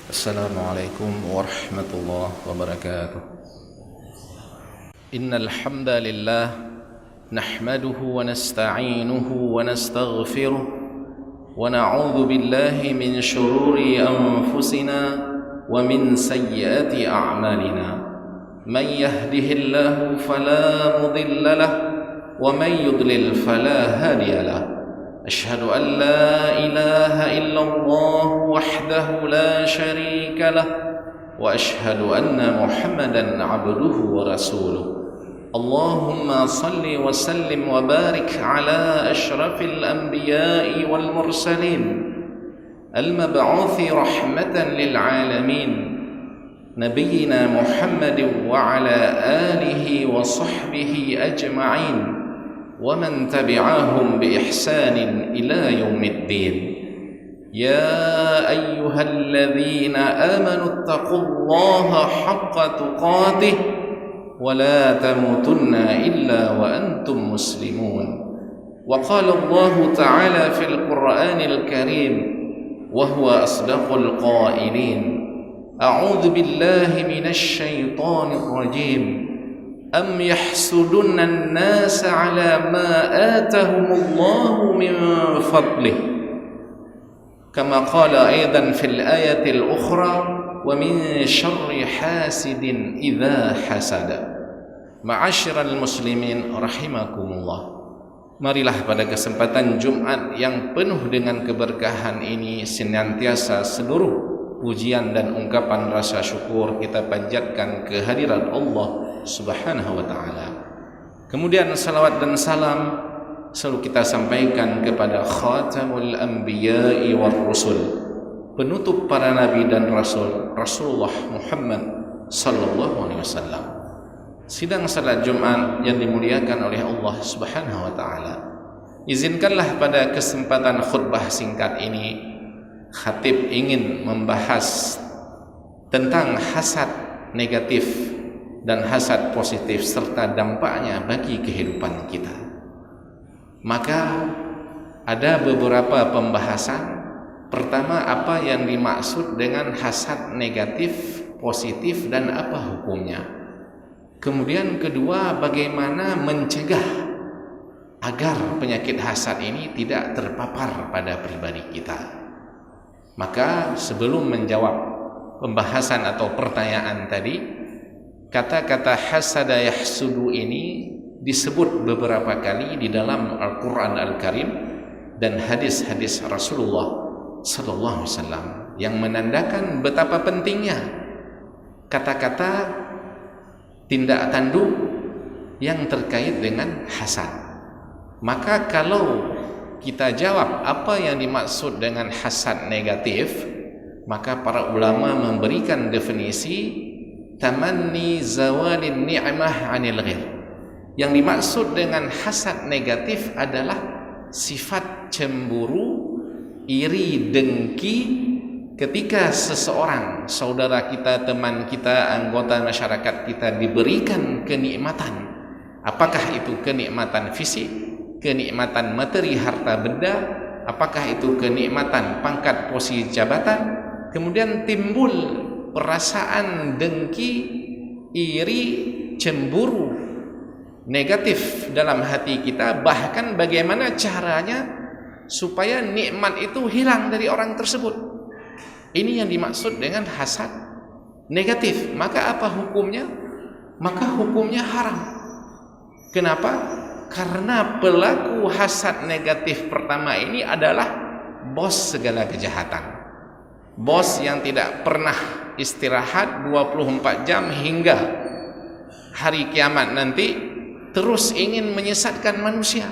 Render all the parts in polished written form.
Assalamualaikum warahmatullahi wabarakatuh. Innal hamdalillah nahmaduhu wa nasta'inuhu wa nastaghfiruh wa na'udzu billahi min shururi anfusina wa min sayyiati a'malina. Man yahdihillahu fala mudilla lahu wa man yudlil fala hadiya lahu. أشهد أن لا إله إلا الله وحده لا شريك له وأشهد أن محمدا عبده ورسوله اللهم صل وسلم وبارك على أشرف الأنبياء والمرسلين المبعوث رحمة للعالمين نبينا محمد وعلى آله وصحبه أجمعين ومن تبعهم بإحسان إلى يوم الدين يا أيها الذين آمنوا اتقوا الله حق تقاته ولا تموتن إلا وأنتم مسلمون وقال الله تعالى في القرآن الكريم وهو أصدق القائلين أعوذ بالله من الشيطان الرجيم أم يحسدون الناس على ما آتهم الله من فضله كما قال أيضا في الآية الأخرى ومن شر حاسد إذا حسد. Ma'asyiral muslimin rahimakumullah. Marilah pada kesempatan Jumat yang penuh dengan keberkahan ini senantiasa seluruh pujian dan ungkapan rasa syukur kita panjatkan kehadirat Allah Subhanahu wa ta'ala. Kemudian salawat dan salam selalu kita sampaikan kepada Khatamul Anbiya'i war Rusul, penutup para nabi dan rasul, Rasulullah Muhammad sallallahu alaihi wasallam. Sidang salat Jumat yang dimuliakan oleh Allah Subhanahu wa ta'ala. Izinkanlah pada kesempatan khutbah singkat ini khatib ingin membahas tentang hasad negatif dan hasad positif serta dampaknya bagi kehidupan kita. Maka ada beberapa pembahasan. Pertama, apa yang dimaksud dengan hasad negatif, positif, dan apa hukumnya. Kemudian kedua, bagaimana mencegah agar penyakit hasad ini tidak terpapar pada pribadi kita. Maka sebelum menjawab pembahasan atau pertanyaan tadi, kata-kata hasada yahsudu ini disebut beberapa kali di dalam Al-Quran Al-Karim dan hadis-hadis Rasulullah sallallahu alaihi wasallam yang menandakan betapa pentingnya kata-kata tindak tanduk yang terkait dengan hasad. Maka kalau kita jawab apa yang dimaksud dengan hasad negatif, maka para ulama memberikan definisi tamanni zawalin ni'mah 'anil ghair. Yang dimaksud dengan hasad negatif adalah sifat cemburu, iri, dengki ketika seseorang, saudara kita, teman kita, anggota masyarakat kita diberikan kenikmatan. Apakah itu kenikmatan fisik, kenikmatan materi harta benda, apakah itu kenikmatan pangkat posisi jabatan, kemudian timbul perasaan dengki, iri, cemburu negatif dalam hati kita, bahkan bagaimana caranya supaya nikmat itu hilang dari orang tersebut. Ini yang dimaksud dengan hasad negatif. Maka apa hukumnya? Maka hukumnya haram. Kenapa? Karena pelaku hasad negatif pertama ini adalah bos segala kejahatan. Bos yang tidak pernah istirahat 24 jam hingga hari kiamat nanti, terus ingin menyesatkan manusia.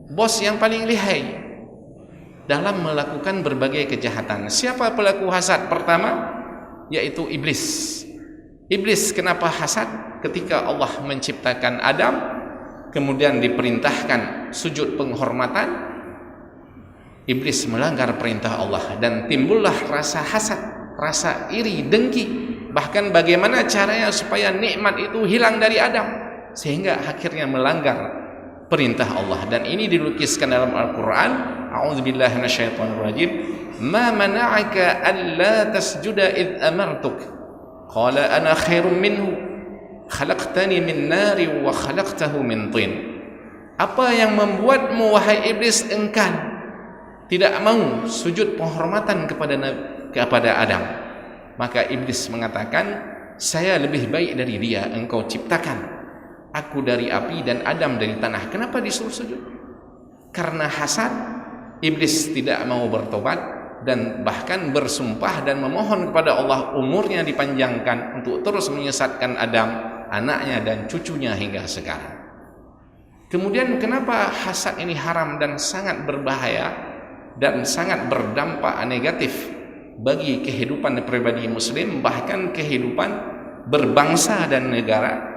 Bos yang paling lihai dalam melakukan berbagai kejahatan. Siapa pelaku hasad pertama? Yaitu iblis. Iblis kenapa hasad? Ketika Allah menciptakan Adam, kemudian diperintahkan sujud penghormatan, iblis melanggar perintah Allah dan timbullah rasa hasad, rasa iri, dengki. Bahkan bagaimana caranya supaya nikmat itu hilang dari Adam, sehingga akhirnya melanggar perintah Allah. Dan ini dilukiskan dalam Al-Quran. A'udzubillahi minasyaitonirrajim. ma mana'aka alla tasjuda id amartuk qala ana khairum minhu khalaqtani min nari wa khalaqtahu min tin. Apa yang membuatmu wahai iblis enggan tidak mau sujud penghormatan kepada Adam? Maka iblis mengatakan, saya lebih baik dari dia, engkau ciptakan aku dari api dan Adam dari tanah, kenapa disuruh sujud? Karena hasad, iblis tidak mau bertobat dan bahkan bersumpah dan memohon kepada Allah umurnya dipanjangkan untuk terus menyesatkan Adam, anaknya dan cucunya hingga sekarang. Kemudian kenapa hasad ini haram dan sangat berbahaya dan sangat berdampak negatif bagi kehidupan pribadi muslim, bahkan kehidupan berbangsa dan negara?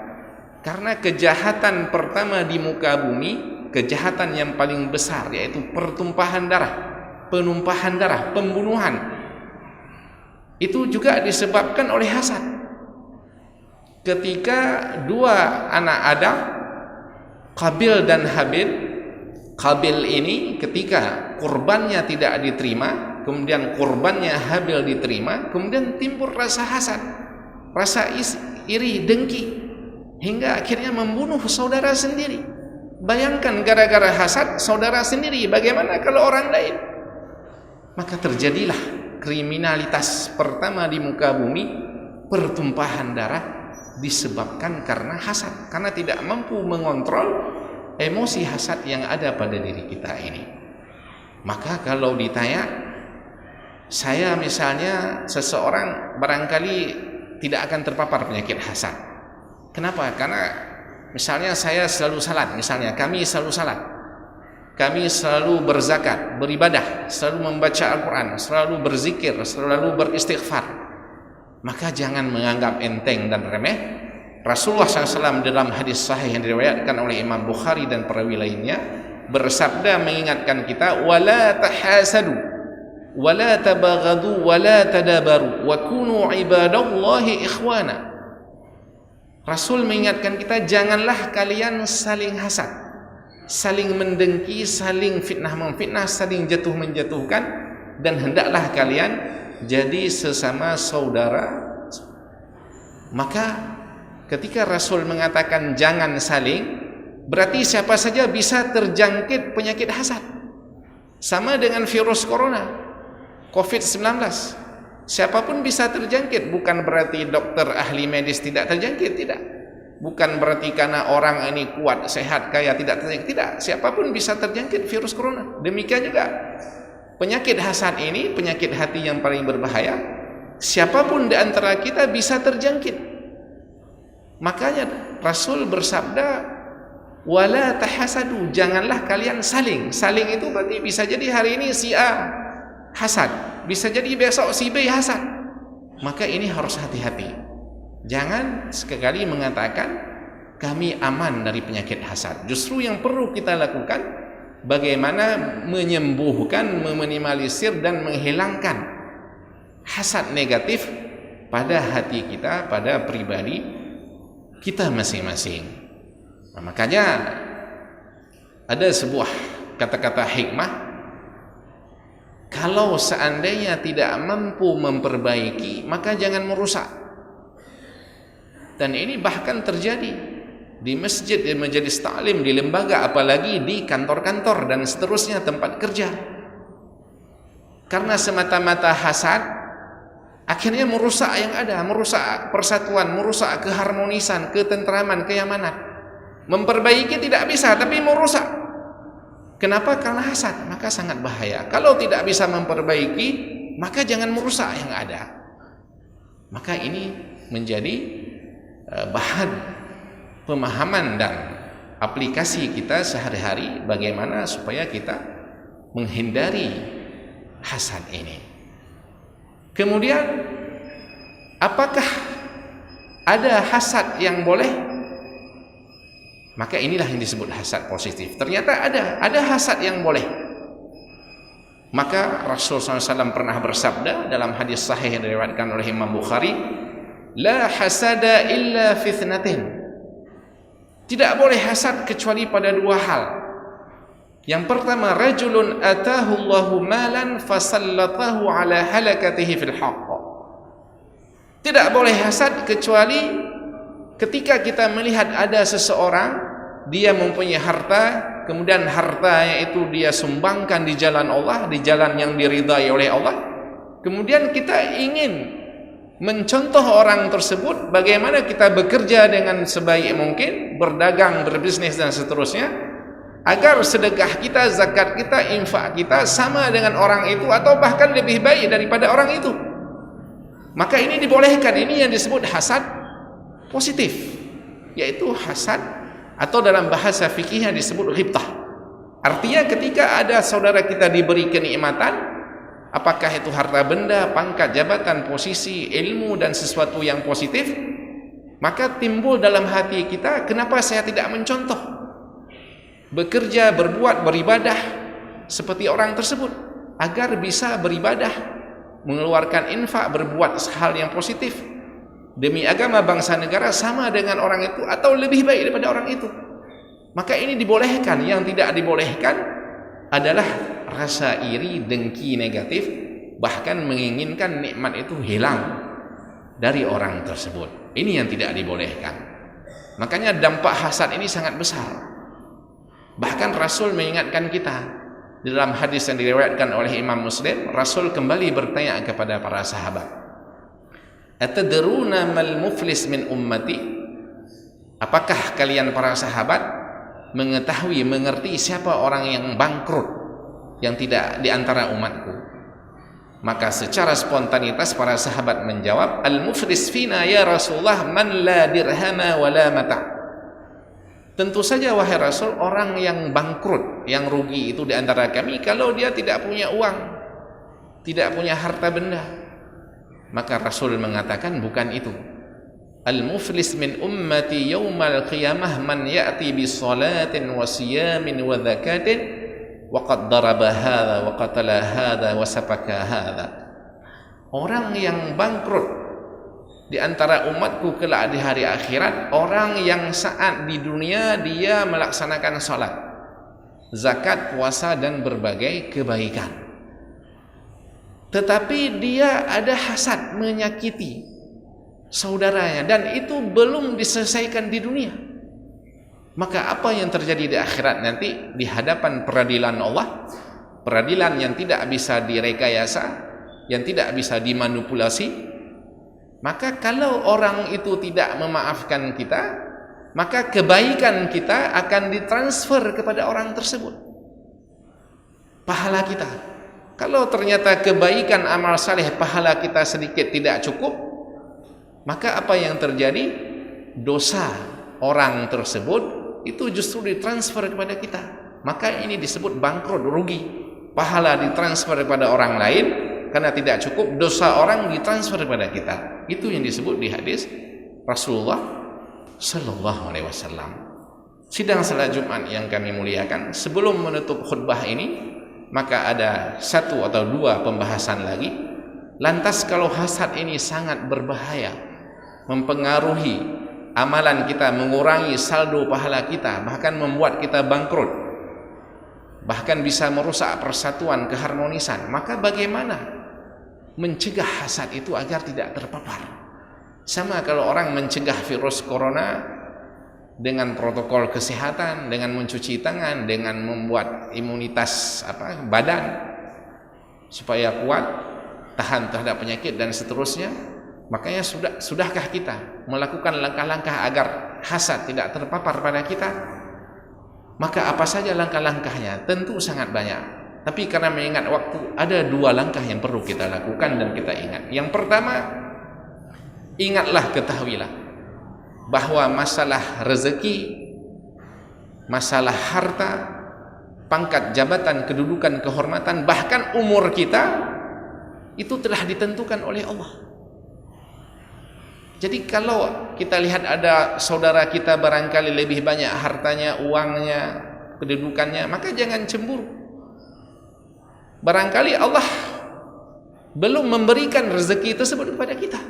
Karena kejahatan pertama di muka bumi, kejahatan yang paling besar, yaitu pertumpahan darah, penumpahan darah, pembunuhan, itu juga disebabkan oleh hasad. Ketika dua anak Adam, Qabil dan Habil, Qabil ini ketika kurbannya tidak diterima, kemudian kurbannya Habil diterima, kemudian timbul rasa hasad, rasa iri, dengki, hingga akhirnya membunuh saudara sendiri. Bayangkan, gara-gara hasad saudara sendiri, bagaimana kalau orang lain? Maka terjadilah kriminalitas pertama di muka bumi, pertumpahan darah, disebabkan karena hasad, karena tidak mampu mengontrol emosi hasad yang ada pada diri kita ini. Maka kalau ditanya, saya misalnya seseorang barangkali tidak akan terpapar penyakit hasad. Kenapa? Karena misalnya saya selalu salat, misalnya kami selalu salat, kami selalu berzakat, beribadah, selalu membaca Al-Quran, selalu berzikir, selalu beristighfar. Maka jangan menganggap enteng dan remeh. Rasulullah SAW dalam hadis sahih yang diriwayatkan oleh Imam Bukhari dan perawi lainnya bersabda mengingatkan kita, wala tahasadu wala tabaghadu wala tadabaru wa kunu ibadallahi ikhwana. Rasul mengingatkan kita, janganlah kalian saling hasad, saling mendengki, saling fitnah memfitnah, saling jatuh menjatuhkan, dan hendaklah kalian jadi sesama saudara. Maka ketika Rasul mengatakan jangan saling, berarti siapa saja bisa terjangkit penyakit hasad. Sama dengan virus corona, COVID-19, siapapun bisa terjangkit. Bukan berarti dokter ahli medis tidak terjangkit, tidak. Bukan berarti karena orang ini kuat, sehat, kaya tidak terjangkit, tidak. Siapapun bisa terjangkit virus corona. Demikian juga penyakit hasad ini, penyakit hati yang paling berbahaya, siapapun di antara kita bisa terjangkit. Makanya Rasul bersabda, wala tahasadu, janganlah kalian saling. Saling itu berarti bisa jadi hari ini si A hasad, bisa jadi besok si B hasad. Maka ini harus hati-hati. Jangan sekali mengatakan kami aman dari penyakit hasad. Justru yang perlu kita lakukan, bagaimana menyembuhkan, meminimalisir dan menghilangkan hasad negatif pada hati kita, pada pribadi kita masing-masing. Nah, makanya ada sebuah kata-kata hikmah, kalau seandainya tidak mampu memperbaiki, maka jangan merusak. Dan ini bahkan terjadi di masjid, di majelis ta'lim, di lembaga, apalagi di kantor-kantor dan seterusnya, tempat kerja. Karena semata-mata hasad, akhirnya merusak yang ada, merusak persatuan, merusak keharmonisan, ketentraman, kenyamanan. Memperbaiki tidak bisa, tapi merusak. Kenapa? Karena hasad. Maka sangat bahaya. Kalau tidak bisa memperbaiki, maka jangan merusak yang ada. Maka ini menjadi bahan pemahaman dan aplikasi kita sehari-hari, bagaimana supaya kita menghindari hasad ini. Kemudian, apakah ada hasad yang boleh? Maka inilah yang disebut hasad positif. Ternyata ada hasad yang boleh. Maka Rasulullah SAW pernah bersabda dalam hadis sahih yang diriwayatkan oleh Imam Bukhari, la hasada illa fitnatin. Tidak boleh hasad kecuali pada dua hal. Yang pertama, rajulun atahu Allahu malan fasallatahu ala halakatihi fil haqq. Tidak boleh hasad kecuali ketika kita melihat ada seseorang, dia mempunyai harta, kemudian hartanya itu dia sumbangkan di jalan Allah, di jalan yang diridai oleh Allah. Kemudian kita ingin mencontoh orang tersebut, bagaimana kita bekerja dengan sebaik mungkin, berdagang, berbisnis dan seterusnya, agar sedekah kita, zakat kita, infak kita sama dengan orang itu atau bahkan lebih baik daripada orang itu. Maka ini dibolehkan. Ini yang disebut hasad positif, yaitu hasad, atau dalam bahasa fikihnya disebut ghibtah. Artinya ketika ada saudara kita diberi kenikmatan, apakah itu harta benda, pangkat, jabatan, posisi, ilmu dan sesuatu yang positif, maka timbul dalam hati kita, kenapa saya tidak mencontoh bekerja, berbuat, beribadah seperti orang tersebut, agar bisa beribadah, mengeluarkan infak, berbuat hal yang positif demi agama bangsa negara sama dengan orang itu atau lebih baik daripada orang itu. Maka ini dibolehkan. Yang tidak dibolehkan adalah rasa iri, dengki negatif, bahkan menginginkan nikmat itu hilang dari orang tersebut. Ini yang tidak dibolehkan. Makanya dampak hasad ini sangat besar. Bahkan Rasul mengingatkan kita dalam hadis yang diriwayatkan oleh Imam Muslim. Rasul kembali bertanya kepada para sahabat, atadruna mal muflis min ummati? Apakah kalian para sahabat mengetahui, mengerti siapa orang yang bangkrut yang tidak di antara umatku? Maka secara spontanitas para sahabat menjawab, al muflis fina ya Rasulullah man la dirhama wa la mata'. Tentu saja wahai Rasul, orang yang bangkrut, yang rugi itu di antara kami kalau dia tidak punya uang, tidak punya harta benda. Maka Rasul mengatakan bukan itu. Al-muflis min ummati yawmal qiyamah man ya'ti bi salatin wa siyamin wa zakatin wa qad daraba hadha wa qatala hadha wa sapaka hadha. Orang yang bangkrut di antara umatku kelak di hari akhirat, orang yang saat di dunia dia melaksanakan salat, zakat, puasa dan berbagai kebaikan, tetapi dia ada hasad, menyakiti saudaranya, dan itu belum diselesaikan di dunia. Maka apa yang terjadi di akhirat nanti di hadapan peradilan Allah, peradilan yang tidak bisa direkayasa, yang tidak bisa dimanipulasi. Maka kalau orang itu tidak memaafkan kita, maka kebaikan kita akan ditransfer kepada orang tersebut, pahala kita. Kalau ternyata kebaikan amal saleh pahala kita sedikit tidak cukup, maka apa yang terjadi? Dosa orang tersebut itu justru ditransfer kepada kita. Maka ini disebut bangkrut, rugi. Pahala ditransfer kepada orang lain karena tidak cukup, dosa orang ditransfer kepada kita. Itu yang disebut di hadis Rasulullah sallallahu alaihi wasallam. Sidang salat Jumat yang kami muliakan, sebelum menutup khutbah ini, maka ada satu atau dua pembahasan lagi. Lantas kalau hasad ini sangat berbahaya, mempengaruhi amalan kita, mengurangi saldo pahala kita, bahkan membuat kita bangkrut, bahkan bisa merusak persatuan, keharmonisan, maka bagaimana mencegah hasad itu agar tidak terpapar? Sama kalau orang mencegah virus corona dengan protokol kesehatan, dengan mencuci tangan, dengan membuat imunitas badan supaya kuat, tahan terhadap penyakit dan seterusnya. Makanya sudahkah kita melakukan langkah-langkah agar hasad tidak terpapar pada kita? Maka apa saja langkah-langkahnya? Tentu sangat banyak. Tapi karena mengingat waktu, ada dua langkah yang perlu kita lakukan dan kita ingat. Yang pertama, ingatlah, ketahuilah bahwa masalah rezeki, masalah harta, pangkat, jabatan, kedudukan, kehormatan, bahkan umur kita itu telah ditentukan oleh Allah. Jadi kalau kita lihat ada saudara kita barangkali lebih banyak hartanya, uangnya, kedudukannya, maka jangan cemburu. Barangkali Allah belum memberikan rezeki tersebut kepada kita,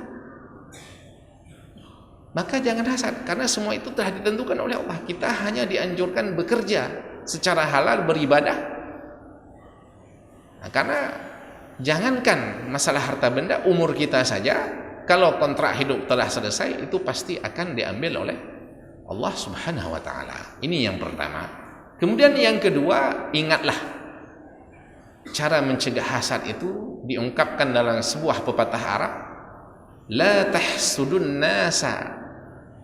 maka jangan hasad, karena semua itu telah ditentukan oleh Allah. Kita hanya dianjurkan bekerja secara halal beribadah. Nah, karena jangankan masalah harta benda, umur kita saja, kalau kontrak hidup telah selesai, itu pasti akan diambil oleh Allah Subhanahu wa taala. Ini yang pertama. Kemudian yang kedua, ingatlah cara mencegah hasad itu diungkapkan dalam sebuah pepatah Arab, la tahsudun nasa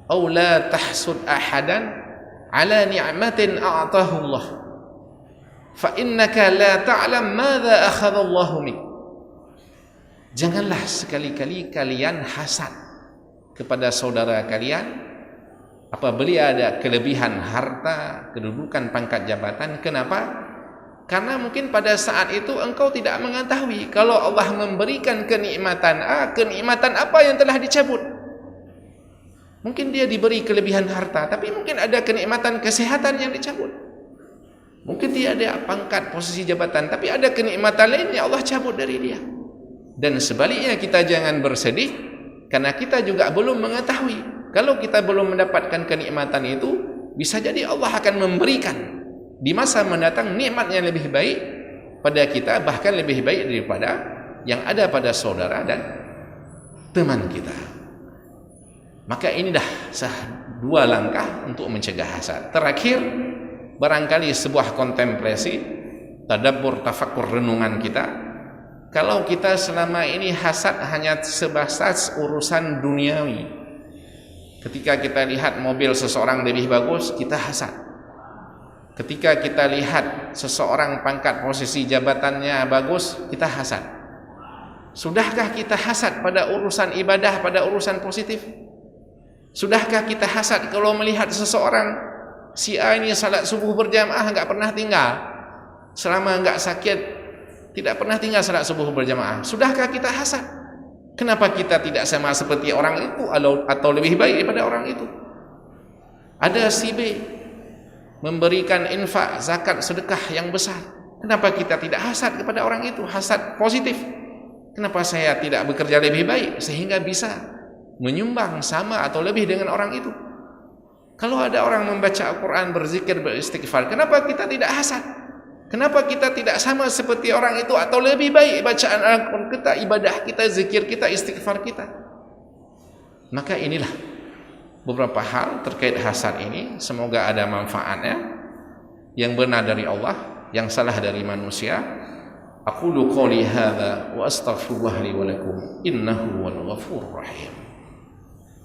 aw la tahsud ahadan ala ni'matin a'tahu Allah fa innaka la ta'lam madza akhadha Allah mink. Janganlah sekali-kali kalian hasad kepada saudara kalian apabila ada kelebihan harta, kedudukan, pangkat jabatan. Kenapa? Karena mungkin pada saat itu engkau tidak mengetahui kalau Allah memberikan kenikmatan kenikmatan apa yang telah dicabut. Mungkin dia diberi kelebihan harta, tapi mungkin ada kenikmatan kesehatan yang dicabut. Mungkin dia ada pangkat, posisi jabatan, tapi ada kenikmatan lain yang Allah cabut dari dia. Dan sebaliknya kita jangan bersedih karena kita juga belum mengetahui. Kalau kita belum mendapatkan kenikmatan itu, bisa jadi Allah akan memberikan di masa mendatang nikmat yang lebih baik pada kita, bahkan lebih baik daripada yang ada pada saudara dan teman kita. Maka ini dah dua langkah untuk mencegah hasad. Terakhir, barangkali sebuah kontemplasi, tadabbur, tafakkur, renungan kita. Kalau kita selama ini hasad hanya sebatas urusan duniawi, ketika kita lihat mobil seseorang lebih bagus, kita hasad. Ketika kita lihat seseorang pangkat posisi jabatannya bagus, kita hasad. Sudahkah kita hasad pada urusan ibadah, pada urusan positif? Sudahkah kita hasad kalau melihat seseorang, si A ini salat subuh berjamaah enggak pernah tinggal, selama enggak sakit tidak pernah tinggal salat subuh berjamaah? Sudahkah kita hasad? Kenapa kita tidak sama seperti orang itu atau lebih baik daripada orang itu? Ada si B memberikan infak, zakat, sedekah yang besar. Kenapa kita tidak hasad kepada orang itu? Hasad positif. Kenapa saya tidak bekerja lebih baik sehingga bisa menyumbang sama atau lebih dengan orang itu? Kalau ada orang membaca Al-Quran, berzikir, beristighfar, kenapa kita tidak hasad? Kenapa kita tidak sama seperti orang itu atau lebih baik bacaan Al-Quran kita, ibadah kita, zikir kita, istighfar kita? Maka inilah beberapa hal terkait hasad ini. Semoga ada manfaatnya. Yang benar dari Allah, yang salah dari manusia. Aqulu qouli hadza wa astaghfirullah li wa lakum innahu huwal ghafurur rahim.